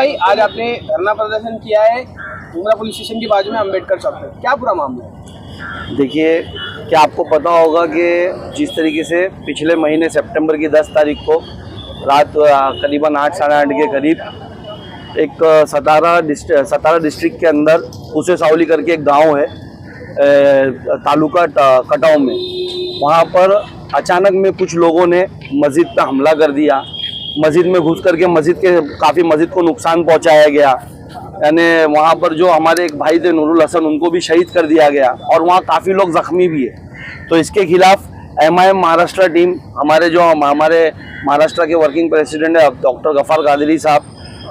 भाई, आज आपने धरना प्रदर्शन किया है मुंद्रा पुलिस स्टेशन के बाजू में अम्बेडकर चौक पे, क्या पूरा मामला है? देखिए, क्या आपको पता होगा कि जिस तरीके से पिछले महीने सितंबर की 10 तारीख को रात करीबन 8 साढ़े 8 के करीब एक सतारा डिस्ट्रिक्ट के अंदर उसे सावली करके एक गांव है तालुका कटाव में, वहां पर अचानक में कुछ लोगों ने मस्जिद पर हमला कर दिया। मस्जिद में घुस करके मस्जिद को नुकसान पहुंचाया गया। यानी वहाँ पर जो हमारे एक भाई थे नूरुल हसन, उनको भी शहीद कर दिया गया और वहाँ काफ़ी लोग जख्मी भी है। तो इसके खिलाफ MIM महाराष्ट्र टीम, हमारे महाराष्ट्र के वर्किंग प्रेसिडेंट है डॉक्टर गफार कादरी साहब,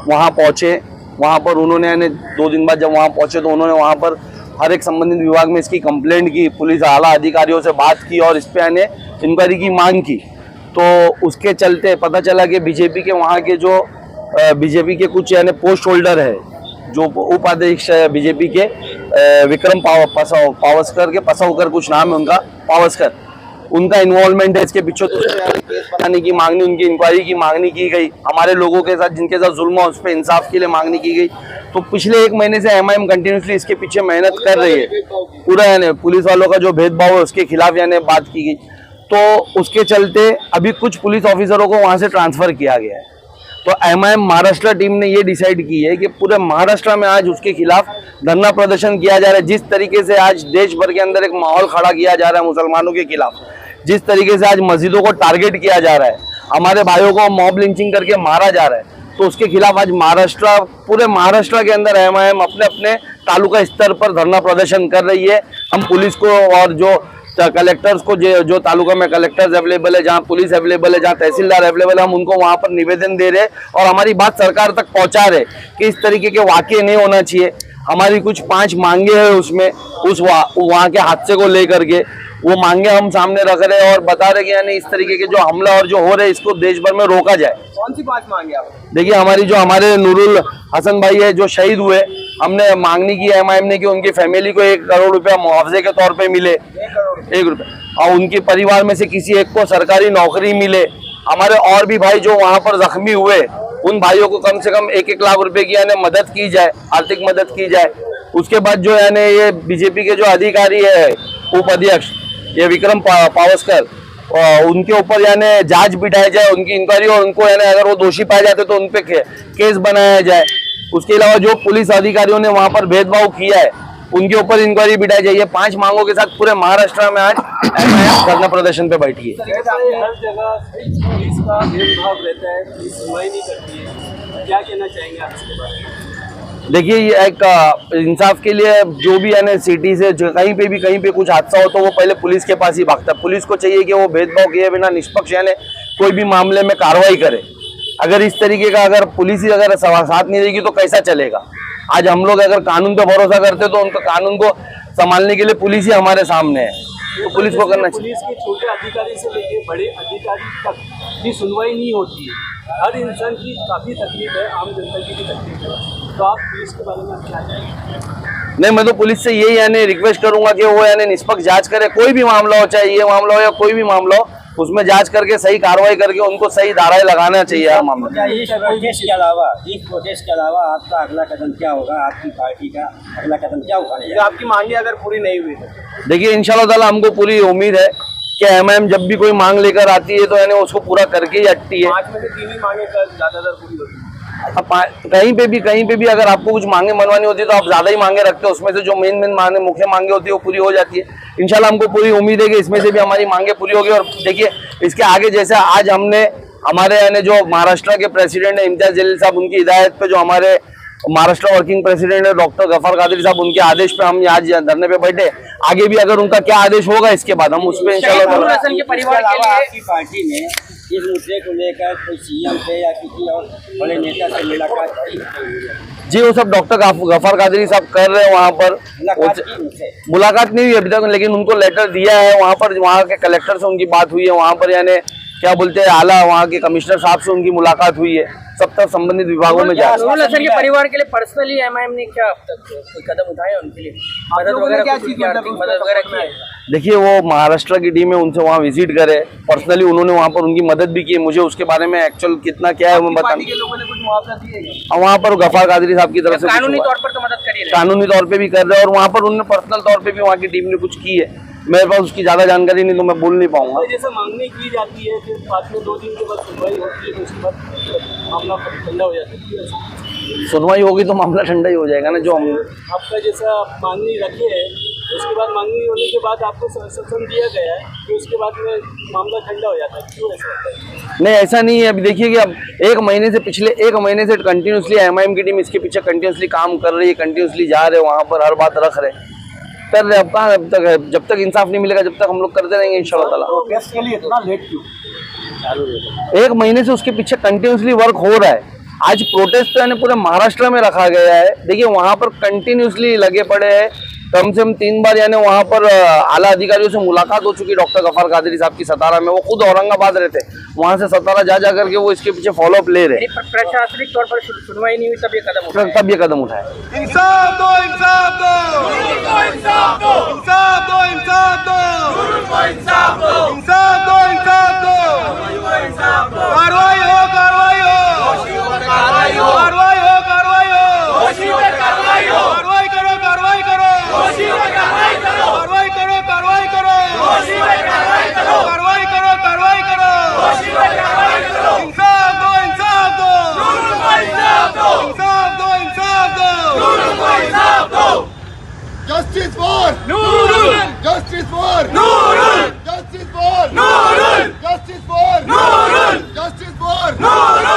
वहाँ पहुँचे। वहाँ पर उन्होंने यानी 2 दिन बाद जब वहाँ पहुँचे तो उन्होंने वहाँ पर हर एक संबंधित विभाग में इसकी कंप्लेंट की, पुलिस आला अधिकारियों से बात की और इस पर यानी इंक्वायरी की मांग की। तो उसके चलते पता चला कि बीजेपी के वहाँ के जो बीजेपी के कुछ यानी पोस्ट होल्डर है, जो उपाध्यक्ष है बीजेपी के विक्रम पावस्कर के पसावकर कुछ नाम है उनका, पावस्कर, उनका इन्वॉल्वमेंट है इसके पीछे। तो केस बनाने की मांगनी, उनकी इंक्वायरी की मांगनी की गई। हमारे लोगों के साथ जिनके साथ जुल्म हुआ उस पर इंसाफ के लिए मांगनी की गई। तो पिछले 1 महीने से MIM कंटिन्यूसली इसके पीछे मेहनत कर रही है। पूरा यानी पुलिस वालों का जो भेदभाव है उसके खिलाफ यानी बात की गई। तो उसके चलते अभी कुछ पुलिस ऑफिसरों को वहाँ से ट्रांसफर किया गया है। तो MIM महाराष्ट्र टीम ने ये डिसाइड की है कि पूरे महाराष्ट्र में आज उसके खिलाफ धरना प्रदर्शन किया जा रहा है। जिस तरीके से आज देश भर के अंदर एक माहौल खड़ा किया जा रहा है मुसलमानों के खिलाफ, जिस तरीके से आज मस्जिदों को टारगेट किया जा रहा है, हमारे भाइयों को मॉब लिंचिंग करके मारा जा रहा है, तो उसके खिलाफ आज पूरे महाराष्ट्र के अंदर MIM अपने अपने तालुका स्तर पर धरना प्रदर्शन कर रही है। हम पुलिस को और जो कलेक्टर्स को, जो तालुका में कलेक्टर्स अवेलेबल है, जहाँ पुलिस अवेलेबल है, जहाँ तहसीलदार अवेलेबल है, हम उनको वहाँ पर निवेदन दे रहे हैं और हमारी बात सरकार तक पहुँचा रहे कि इस तरीके के वाक़ये नहीं होना चाहिए। हमारी कुछ 5 मांगे हैं, उसमें वहाँ के हादसे को लेकर के वो मांगे हम सामने रख रहे हैं और बता रहे कि यानी इस तरीके के जो हमला और जो हो रहे हैं इसको देश भर में रोका जाए। कौन सी 5 मांगे आप? देखिए, हमारे नूरुल हसन भाई है जो शहीद हुए, हमने मांगनी की MIM ने कि उनकी फैमिली को 1 करोड़ रुपया मुआवजे के तौर पे मिले, 1 रुपया, और उनके परिवार में से किसी एक को सरकारी नौकरी मिले। हमारे और भी भाई जो वहाँ पर जख्मी हुए, उन भाइयों को कम से कम 1-1 लाख रुपए की यानी मदद की जाए, आर्थिक मदद की जाए। उसके बाद जो यानी ये बीजेपी के जो अधिकारी है, उपाध्यक्ष ये विक्रम पावस्कर, उनके ऊपर यानी जांच बिठाई जाए, उनकी इंक्वायरी, और उनको यानी अगर वो दोषी पाए जाते तो उन पे केस बनाया जाए। उसके अलावा जो पुलिस अधिकारियों ने वहां पर भेदभाव किया है उनके ऊपर इंक्वायरी बिठाई जाए। ये 5 मांगों के साथ पूरे महाराष्ट्र में आज धरना प्रदर्शन पे बैठी है। हर जगह पुलिस का भेदभाव रहता है, पुलिस सुनवाई नहीं करती है, क्या कहना चाहेंगे आप इसके बारे में? देखिए, ये एक इंसाफ के लिए जो भी यानी सिटी से कहीं पे कुछ हादसा हो तो वो पहले पुलिस के पास ही भागता है। पुलिस को चाहिए कि वो भेदभाव किए बिना निष्पक्ष यानी कोई भी मामले में कार्रवाई करे। अगर इस तरीके का अगर पुलिस ही अगर साथ नहीं रहेगी तो कैसा चलेगा? आज हम लोग अगर कानून पे भरोसा करते तो उनका कानून को संभालने के लिए पुलिस ही हमारे सामने है, तो पुलिस को करना चाहिए। पुलिस के छोटे अधिकारी से लेकर बड़े अधिकारी तक की सुनवाई नहीं होती है। हर इंसान की काफ़ी तकलीफ है, आम जनता की भी तकलीफ है। तो आप पुलिस के बारे में क्या कहेंगे? नहीं, मैं तो पुलिस से यही यानी रिक्वेस्ट करूंगा कि वो यानी निष्पक्ष जांच करे। कोई भी मामला हो, चाहे ये मामला हो या कोई भी मामला हो, उसमें जांच करके सही कार्रवाई करके उनको सही धाराएं लगाना चाहिए हर मामले में। इस प्रोटेस्ट के अलावा आपका अगला कदम क्या होगा? आपकी पार्टी का अगला कदम क्या होगा? आपकी मांगे अगर पूरी नहीं हुई तो देखिए, इंशाल्लाह ताला हमको पूरी उम्मीद है कि MIM जब भी कोई मांग लेकर आती है तो यानी उसको पूरा करके ही हटती है। 5 में से 3 ही मांगे ज्यादातर पूरी होती है। अब कहीं पे भी अगर आपको कुछ मांगे मनवानी होती है तो आप ज्यादा ही मांगे रखते हो, उसमें से जो मेन मांगे, मुख्य मांगे होती है वो पूरी हो जाती है। इंशाल्लाह हमको पूरी उम्मीद है कि इसमें से भी हमारी मांगे पूरी होगी। और देखिए, इसके आगे जैसे आज हमने हमारे यानी जो महाराष्ट्र के प्रेसिडेंट है इम्तियाज जलील साहब, उनकी हिदायत पे जो हमारे महाराष्ट्र वर्किंग प्रेसिडेंट है डॉक्टर गफार कादरी साहब, उनके आदेश पे हम आज धरने पे बैठे। आगे भी अगर उनका क्या आदेश होगा इसके बाद हम उस पर इंशाल्लाह। आपकी पार्टी ने इस मुद्दे को लेकर कोई CM से या किसी और बड़े नेता से मुलाकात की? जी, वो सब डॉक्टर गफार कादरी साहब कर रहे हैं वहाँ पर। मुलाकात नहीं हुई अभी तक, लेकिन उनको लेटर दिया है। वहाँ पर वहाँ के कलेक्टर से उनकी बात हुई है, वहाँ पर यानी क्या बोलते हैं आला वहाँ के कमिश्नर साहब से उनकी मुलाकात हुई है। सब तक संबंधित विभागों में जा नूरुल हसन के परिवार के लिए पर्सनली MIM ने क्या अब तक कोई कदम उठाए उनके लिए? मदद वगैरह, क्या चीज, आर्थिक मदद वगैरह की? देखिए वो महाराष्ट्र की टीम है, उनसे वहाँ विजिट करे, पर्सनली उन्होंने वहाँ पर उनकी मदद भी की है। मुझे उसके बारे में एक्चुअल कितना क्या है वो आपकी बता, पार्टी के लोगों ने कुछ मुआवजा दिए क्या? वहाँ पर गफार कादरी साहब की तरफ से कानूनी कुछ हुआ। तौर पर तो मदद करिए। कानूनी तौर पे भी कर रहे हैं और वहाँ पर उन्होंने पर्सनल तौर पे भी वहाँ की टीम ने कुछ की है। मेरे पास उसकी ज़्यादा जानकारी नहीं तो मैं बोल नहीं पाऊंगा। जैसे मांगनी की जाती है फिर बाद में 2 दिन के बाद सुनवाई होती है तो उसके बाद मामला ठंडा हो जाता है। सुनवाई होगी तो मामला ठंडा ही हो जाएगा ना। जो हम आपका जैसा मांगनी रखे है उसके बाद मांगनी होने के बाद आपको सत्संग दिया गया है तो उसके बाद में मामला ठंडा हो जाता है, क्यों ऐसा होता है? नहीं, ऐसा नहीं है। अभी देखिए कि अब पिछले एक महीने से कंटिन्यूसली एमआईएम की टीम इसके पीछे कंटिन्यूसली काम कर रही है, कंटिन्यूसली जा रहे हैं वहाँ पर, हर बात रख रहे हैं, कर रहे। अब कहाँ अब तक है, जब तक इंसाफ नहीं मिलेगा जब तक हम लोग करते रहेंगे इंशाल्लाह ताला। प्रोटेस्ट के लिए इतना लेट क्यों? एक महीने से उसके पीछे कंटिन्यूसली वर्क हो रहा है। आज प्रोटेस्ट तो यानी पूरे महाराष्ट्र में रखा गया है। देखिए वहाँ पर कंटिन्यूसली लगे पड़े हैं। कम से कम 3 बार यानी वहाँ पर आला अधिकारियों से मुलाकात हो चुकी डॉक्टर गफार कादरी साहब की सतारा में। वो खुद औरंगाबाद रहते, वहाँ से सतारा जा करके वो इसके पीछे फॉलोअप ले रहे। प्रशासनिक तौर पर सुनवाई नहीं हुई तब ये कदम उठाया। तब ये कदम उठाए। इंसाफ दो, इंसाफ दो, इंसाफ दो, इंसाफ दो, इंसाफ दो, इंसाफ दो, इंसाफ दो, इंसाफ दो, कार्रवाई हो, कार्रवाई हो, कार्रवाई हो, कार्रवाई हो, कार्रवाई हो, कार्रवाई करो, कार्रवाई करो, कार्रवाई करो, कार्रवाई करो, कार्रवाई करो, कार्रवाई करो, कार्रवाई करो, इंसाफ दो, इंसाफ दो, इंसाफ दो, इंसाफ दो, इंसाफ दो, Justice for Noorul! Justice for Noorul! Justice for Noorul! Justice for Noorul! Justice for Noorul!